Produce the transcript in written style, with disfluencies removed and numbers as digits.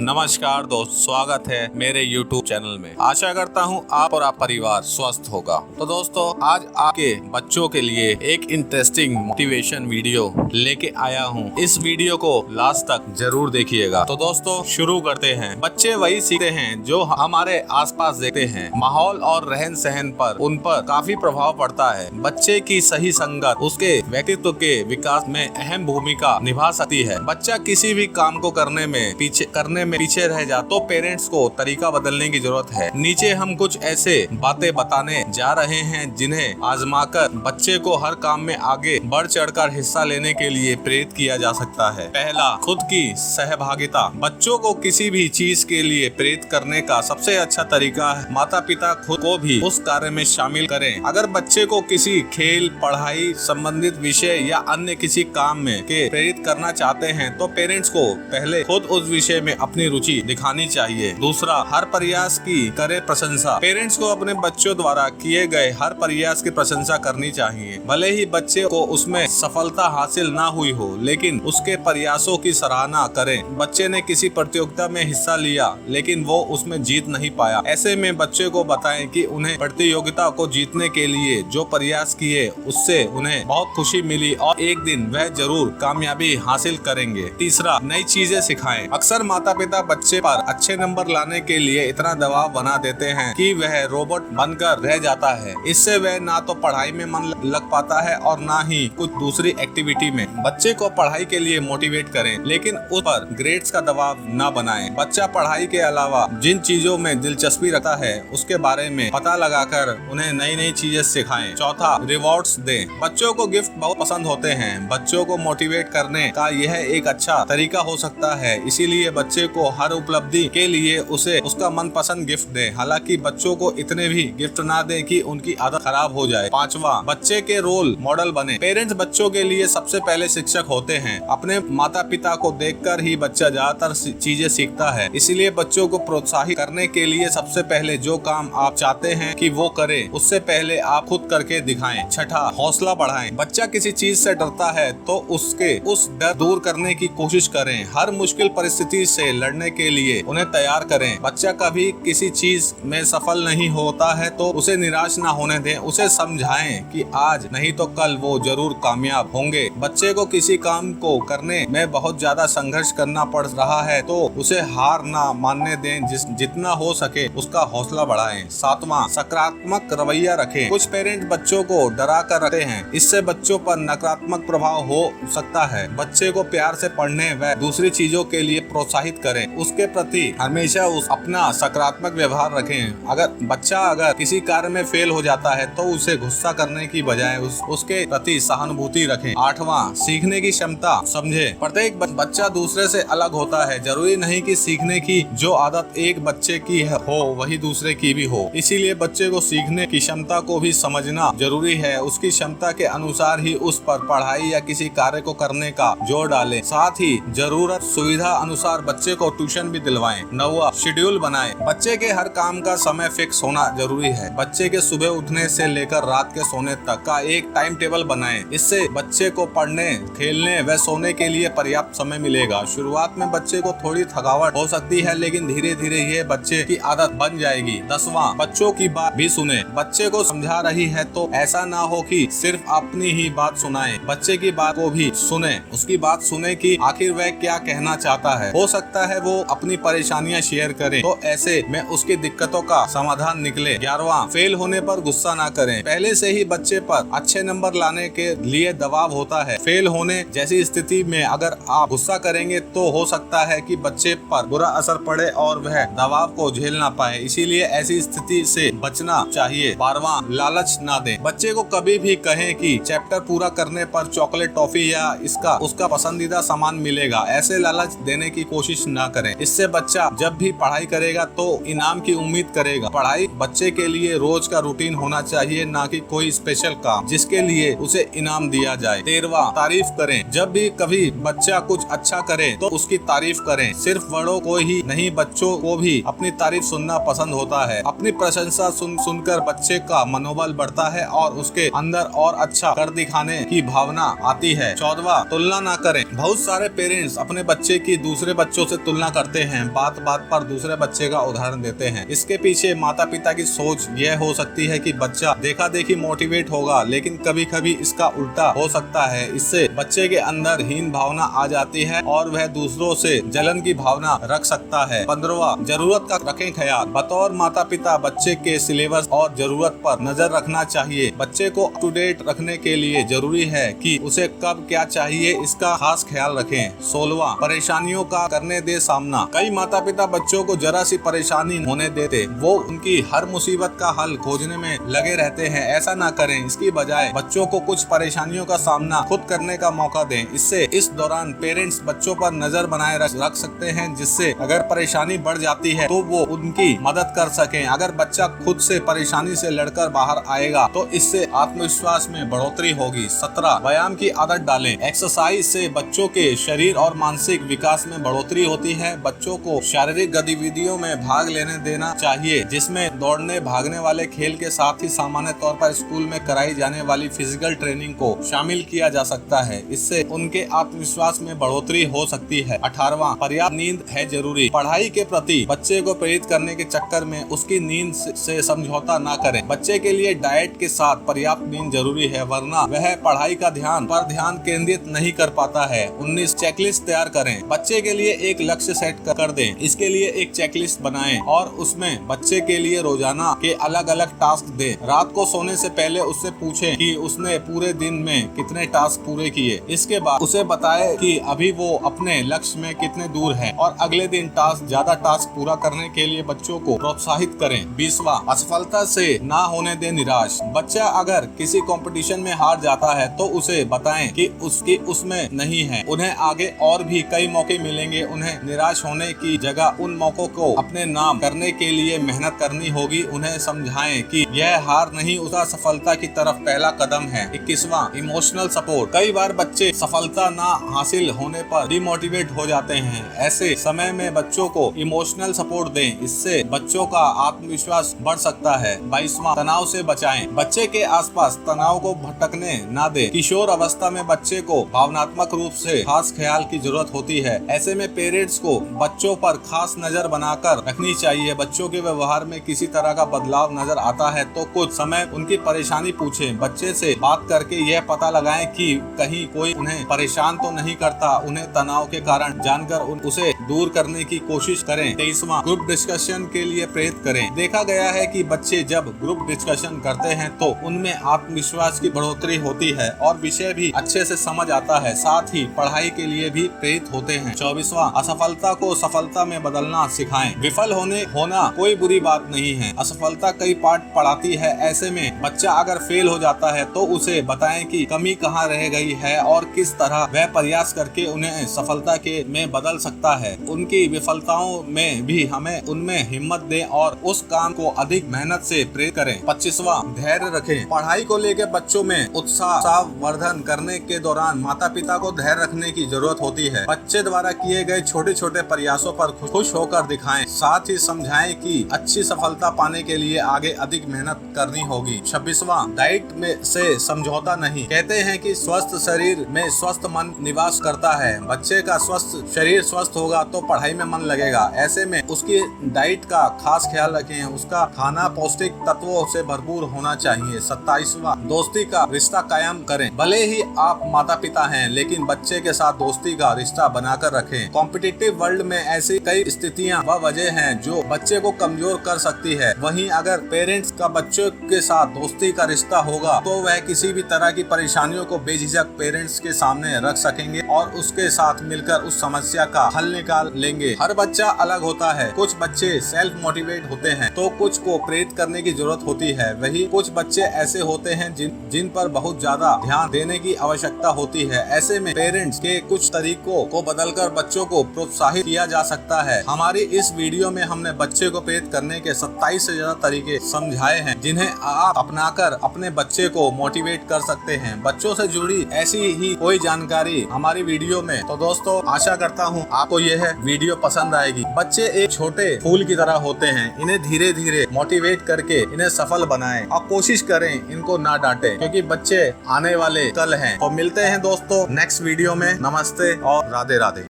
नमस्कार दोस्त, स्वागत है मेरे YouTube चैनल में। आशा करता हूँ आप और आप परिवार स्वस्थ होगा। तो दोस्तों, आज आपके बच्चों के लिए एक इंटरेस्टिंग मोटिवेशन वीडियो लेके आया हूँ। इस वीडियो को लास्ट तक जरूर देखिएगा। तो दोस्तों, शुरू करते हैं। बच्चे वही सीखते हैं जो हमारे आसपास देखते हैं। माहौल और रहन सहन पर उन पर काफी प्रभाव पड़ता है। बच्चे की सही संगत उसके व्यक्तित्व के विकास में अहम भूमिका निभा सकती है। बच्चा किसी भी काम को करने में पीछे रह जा तो पेरेंट्स को तरीका बदलने की जरूरत है। नीचे हम कुछ ऐसे बातें बताने जा रहे हैं जिन्हें आजमाकर बच्चे को हर काम में आगे बढ़ चढ़कर हिस्सा लेने के लिए प्रेरित किया जा सकता है। पहला, खुद की सहभागिता। बच्चों को किसी भी चीज के लिए प्रेरित करने का सबसे अच्छा तरीका है माता पिता खुद को भी उस कार्य में शामिल करें। अगर बच्चे को किसी खेल, पढ़ाई संबंधित विषय या अन्य किसी काम में के प्रेरित करना चाहते हैं तो पेरेंट्स को पहले खुद उस विषय में अपनी रुचि दिखानी चाहिए। दूसरा, हर प्रयास की करे प्रशंसा। पेरेंट्स को अपने बच्चों द्वारा किए गए हर प्रयास की प्रशंसा करनी चाहिए। भले ही बच्चे को उसमें सफलता हासिल ना हुई हो, लेकिन उसके प्रयासों की सराहना करें। बच्चे ने किसी प्रतियोगिता में हिस्सा लिया लेकिन वो उसमें जीत नहीं पाया। ऐसे में बच्चे को बताएं कि उन्हें प्रतियोगिता को जीतने के लिए जो प्रयास किए उससे उन्हें बहुत खुशी मिली और एक दिन वह जरूर कामयाबी हासिल करेंगे। तीसरा, नई चीजें सिखाएं। अक्सर माता पिता बच्चे पर अच्छे नंबर लाने के लिए इतना दबाव बना देते हैं कि वह रोबोट बनकर रह जाता है। इससे वह ना तो पढ़ाई में मन लग पाता है और ना ही कुछ दूसरी एक्टिविटी में। बच्चे को पढ़ाई के लिए मोटिवेट करें, लेकिन उस पर ग्रेड्स का दबाव ना बनाएं। बच्चा पढ़ाई के अलावा जिन चीजों में दिलचस्पी रखता है उसके बारे में पता लगाकर उन्हें नई नई चीजें सिखाएं। चौथा, रिवॉर्ड्स दें। बच्चों को गिफ्ट बहुत पसंद होते हैं। बच्चों को मोटिवेट करने का यह एक अच्छा तरीका हो सकता है। इसीलिए बच्चे को हर उपलब्धि के लिए उसे उसका मनपसंद गिफ्ट दें। हालांकि बच्चों को इतने भी गिफ्ट ना दें कि उनकी आदत खराब हो जाए। पांचवा, बच्चे के रोल मॉडल बने। पेरेंट्स बच्चों के लिए सबसे पहले शिक्षक होते हैं। अपने माता पिता को देखकर ही बच्चा ज्यादातर चीजें सीखता है। इसीलिए बच्चों को प्रोत्साहित करने के लिए सबसे पहले जो काम आप चाहते हैं कि वो करे, उससे पहले आप खुद करके दिखाएं। छठा, हौसला बढ़ाएं। बच्चा किसी चीज से डरता है तो उसके उस डर दूर करने की कोशिश करें। हर मुश्किल परिस्थिति से लड़ने के लिए उन्हें तैयार करें। बच्चा कभी किसी चीज में सफल नहीं होता है तो उसे निराश ना होने दें। उसे समझाएं कि आज नहीं तो कल वो जरूर कामयाब होंगे। बच्चे को किसी काम को करने में बहुत ज्यादा संघर्ष करना पड़ रहा है तो उसे हार ना मानने दें। जितना हो सके उसका हौसला बढ़ाएं। सातवां, सकारात्मक रवैया रखें। कुछ पेरेंट बच्चों को डरा कर रखते हैं। इससे बच्चों पर नकारात्मक प्रभाव हो सकता है। बच्चे को प्यार से पढ़ने व दूसरी चीजों के लिए प्रोत्साहित करें। उसके प्रति हमेशा अपना सकारात्मक व्यवहार रखें। अगर किसी कार्य में फेल हो जाता है तो उसे गुस्सा करने की बजाय उसके प्रति सहानुभूति रखें। आठवां, सीखने की क्षमता समझें। प्रत्येक बच्चा दूसरे से अलग होता है। जरूरी नहीं कि सीखने की जो आदत एक बच्चे की हो वही दूसरे की भी हो। इसीलिए बच्चे को सीखने की क्षमता को भी समझना जरूरी है। उसकी क्षमता के अनुसार ही उस पर पढ़ाई या किसी कार्य को करने का जोर डालें। साथ ही जरूरत सुविधा अनुसार बच्चे को ट्यूशन भी दिलवाएं। नौवां, शेड्यूल बनाएं। बच्चे के हर काम का समय फिक्स होना जरूरी है। बच्चे के सुबह उठने से लेकर रात के सोने तक का एक टाइम टेबल बनाएं। इससे बच्चे को पढ़ने, खेलने व सोने के लिए पर्याप्त समय मिलेगा। शुरुआत में बच्चे को थोड़ी थकावट हो सकती है, लेकिन धीरे धीरे ये बच्चे की आदत बन जाएगी। 10वां, बच्चों की बात भी सुने। बच्चे को समझा रही है तो ऐसा ना हो कि सिर्फ अपनी ही बात सुनाएं। बच्चे की बात को भी सुने। उसकी बात सुने कि आखिर वह क्या कहना चाहता है। हो सकता है वो अपनी परेशानियां शेयर करे तो ऐसे में उसकी दिक्कतों का समाधान निकले। 11वां, फेल होने पर गुस्सा ना करें। पहले से ही बच्चे पर अच्छे नंबर लाने के लिए दबाव होता है। फेल होने जैसी स्थिति में अगर आप गुस्सा करेंगे तो हो सकता है कि बच्चे पर बुरा असर पड़े और वह दबाव को झेल ना पाए। इसीलिए ऐसी स्थिति से बचना चाहिए। 12वां, लालच ना दें। बच्चे को कभी भी कहें कि चैप्टर पूरा करने पर चॉकलेट, टॉफी या उसका पसंदीदा सामान मिलेगा। ऐसे लालच देने की कोशिश ना करें। इससे बच्चा जब भी पढ़ाई करेगा तो इनाम की उम्मीद करेगा। पढ़ाई बच्चे के लिए रोज का रूटीन होना चाहिए, ना कि कोई स्पेशल काम जिसके लिए उसे इनाम दिया जाए। 13वां, तारीफ करें। जब भी कभी बच्चा कुछ अच्छा करे तो उसकी तारीफ करें। सिर्फ बड़ों को ही नहीं, बच्चों को भी अपनी तारीफ सुनना पसंद होता है। अपनी प्रशंसा सुनकर बच्चे का मनोबल बढ़ता है और उसके अंदर और अच्छा कर दिखाने की भावना आती है। 14वां, तुलना ना करें। बहुत सारे पेरेंट्स अपने बच्चे की दूसरे बच्चों से तुलना करते हैं, बात बात पर दूसरे बच्चे का उदाहरण देते हैं। इसके पीछे माता पिता की सोच यह हो सकती है कि बच्चा देखा देखी मोटिवेट होगा, लेकिन कभी कभी इसका उल्टा हो सकता है। इससे बच्चे के अंदर हीन भावना आ जाती है और वह दूसरों से जलन की भावना रख सकता है। 15वां, जरूरत का रखें ख्याल। बतौर माता पिता बच्चे के सिलेबस और जरूरत पर नजर रखना चाहिए। बच्चे को अप टू डेट रखने के लिए जरूरी है कि उसे कब क्या चाहिए इसका खास ख्याल रखें। 16वां, परेशानियों का करने दे सामना। कई माता पिता बच्चों को जरा सी परेशानी होने देते, वो उनकी हर मुसीबत का हल खोजने में लगे रहते हैं। ऐसा ना करें, इसकी बजाय बच्चों को कुछ परेशानियों का सामना खुद करने का मौका दें। इससे इस दौरान पेरेंट्स बच्चों पर नजर बनाए रख सकते हैं, जिससे अगर परेशानी बढ़ जाती है तो वो उनकी मदद कर सकें। अगर बच्चा खुद से परेशानी से लड़कर बाहर आएगा तो इससे आत्मविश्वास में बढ़ोतरी होगी। 17, व्यायाम की आदत डालें। एक्सरसाइज से बच्चों के शरीर और मानसिक विकास में बढ़ोतरी होती है। बच्चों को शारीरिक गतिविधियों में भाग लेने देना चाहिए, जिसमें दौड़ने भागने वाले खेल के साथ ही सामान्य तौर पर स्कूल में कराई जाने वाली फिजिकल ट्रेनिंग को शामिल किया जा सकता है। इससे उनके आत्मविश्वास में बढ़ोतरी हो सकती है। 18वां, पर्याप्त नींद है जरूरी। पढ़ाई के प्रति बच्चे को प्रेरित करने के चक्कर में उसकी नींद से समझौता ना करें। बच्चे के लिए डाइट के साथ पर्याप्त नींद जरूरी है, वरना वह पढ़ाई का ध्यान केंद्रित नहीं कर पाता है। 19, चेकलिस्ट तैयार करें। बच्चे के लिए एक लक्ष्य सेट कर दें। इसके लिए एक चेकलिस्ट बनाएं और उसमें बच्चे के लिए रोजाना के अलग अलग टास्क दें। रात को सोने से पहले उससे पूछें कि उसने पूरे दिन में कितने टास्क पूरे किए। इसके बाद उसे बताएं कि अभी वो अपने लक्ष्य में कितने दूर है और अगले दिन ज्यादा टास्क पूरा करने के लिए बच्चों को प्रोत्साहित करें। 20वां, असफलता से ना होने दे निराश। बच्चा अगर किसी कंपटीशन में हार जाता है तो उसे बताएं कि उसमें नहीं है, उन्हें आगे और भी कई मौके मिलेंगे। उन्हें निराश होने की जगह उन मौकों को अपने नाम करने के लिए मेहनत करनी होगी। उन्हें समझाएं कि यह हार नहीं, उसका सफलता की तरफ पहला कदम है। 21वां, इमोशनल सपोर्ट। कई बार बच्चे सफलता ना हासिल होने पर डिमोटिवेट हो जाते हैं। ऐसे समय में बच्चों को इमोशनल सपोर्ट दें, इससे बच्चों का आत्मविश्वास बढ़ सकता है। 22वां, तनाव से बचाएं। बच्चे के आसपास तनाव को भटकने ना दें। किशोर अवस्था में बच्चे को भावनात्मक रूप से खास ख्याल की जरूरत होती है। ऐसे में पेरेंट्स को बच्चों पर खास नजर बनाकर रखनी चाहिए। बच्चों के व्यवहार में किसी तरह का बदलाव नजर आता है तो कुछ समय उनकी परेशानी पूछें। बच्चे से बात करके यह पता लगाएं कि कहीं कोई उन्हें परेशान तो नहीं करता। उन्हें तनाव के कारण जानकर उसे दूर करने की कोशिश करें। 23वां, ग्रुप डिस्कशन के लिए प्रेरित करें। देखा गया है कि बच्चे जब ग्रुप डिस्कशन करते हैं तो उनमें आत्मविश्वास की बढ़ोतरी होती है और विषय भी अच्छे से समझ आता है, साथ ही पढ़ाई के लिए भी प्रेरित होते हैं। 24वां, असफलता को सफलता में बदलना सिखाएं। विफल होना कोई बुरी बात नहीं है। असफलता कई पाठ पढ़ाती है। ऐसे में बच्चा अगर फेल हो जाता है तो उसे बताएं कि कमी कहाँ रह गई है और किस तरह वह प्रयास करके उन्हें सफलता के में बदल सकता है। उनकी विफलताओं में भी हमें उनमें हिम्मत दें और उस काम को अधिक मेहनत से प्रेरित करें। 25वां, धैर्य रखें। पढ़ाई को लेकर बच्चों में उत्साह वर्धन करने के दौरान माता पिता को धैर्य रखने की जरूरत होती है। बच्चे द्वारा किए गए छोटे छोटे प्रयासों पर खुश होकर दिखाएं, साथ ही समझाएं कि अच्छी सफलता पाने के लिए आगे अधिक मेहनत करनी होगी। 26वां, डाइट में से समझौता नहीं। कहते हैं कि स्वस्थ शरीर में स्वस्थ मन निवास करता है। बच्चे का स्वस्थ शरीर स्वस्थ होगा तो पढ़ाई में मन लगेगा। ऐसे में उसकी डाइट का खास ख्याल रखें। उसका खाना पौष्टिक तत्वों से भरपूर होना चाहिए। 27वां, दोस्ती का रिश्ता कायम करें। भले ही आप माता पिता हैं, लेकिन बच्चे के साथ दोस्ती का रिश्ता बनाकर रखें। कॉम्पिटिटिव वर्ल्ड में ऐसी कई स्थितियां व वजह हैं जो बच्चे को कमजोर कर सकती है। वहीं अगर पेरेंट्स का बच्चों के साथ दोस्ती का रिश्ता होगा तो वह किसी भी तरह की परेशानियों को बेझिझक पेरेंट्स के सामने रख सकेंगे और उसके साथ मिलकर उस समस्या का हल निकाल लेंगे। हर बच्चा अलग होता है। कुछ बच्चे सेल्फ मोटिवेट होते हैं तो कुछ को प्रेरित करने की जरूरत होती है। वही कुछ बच्चे ऐसे होते हैं जिन पर बहुत ज्यादा ध्यान देने की आवश्यकता होती है। ऐसे में पेरेंट्स के कुछ तरीकों को बदलकर बच्चों को प्रोत्साहित किया जा सकता है। हमारी इस वीडियो में हमने बच्चे को प्रेरित करने के 27 से ज्यादा तरीके समझाए हैं, जिन्हें आप अपनाकर अपने बच्चे को मोटिवेट कर सकते हैं। बच्चों से जुड़ी ऐसी ही कोई जानकारी हमारी वीडियो में। तो दोस्तों, आशा करता हूँ आपको यह वीडियो पसंद आएगी। बच्चे एक छोटे फूल की तरह होते हैं। इन्हें धीरे धीरे मोटिवेट करके इन्हें सफल बनाएं और कोशिश करें इनको ना डांटें, क्योंकि बच्चे आने वाले कल हैं। तो मिलते हैं दोस्तों नेक्स्ट वीडियो में। नमस्ते और राधे राधे।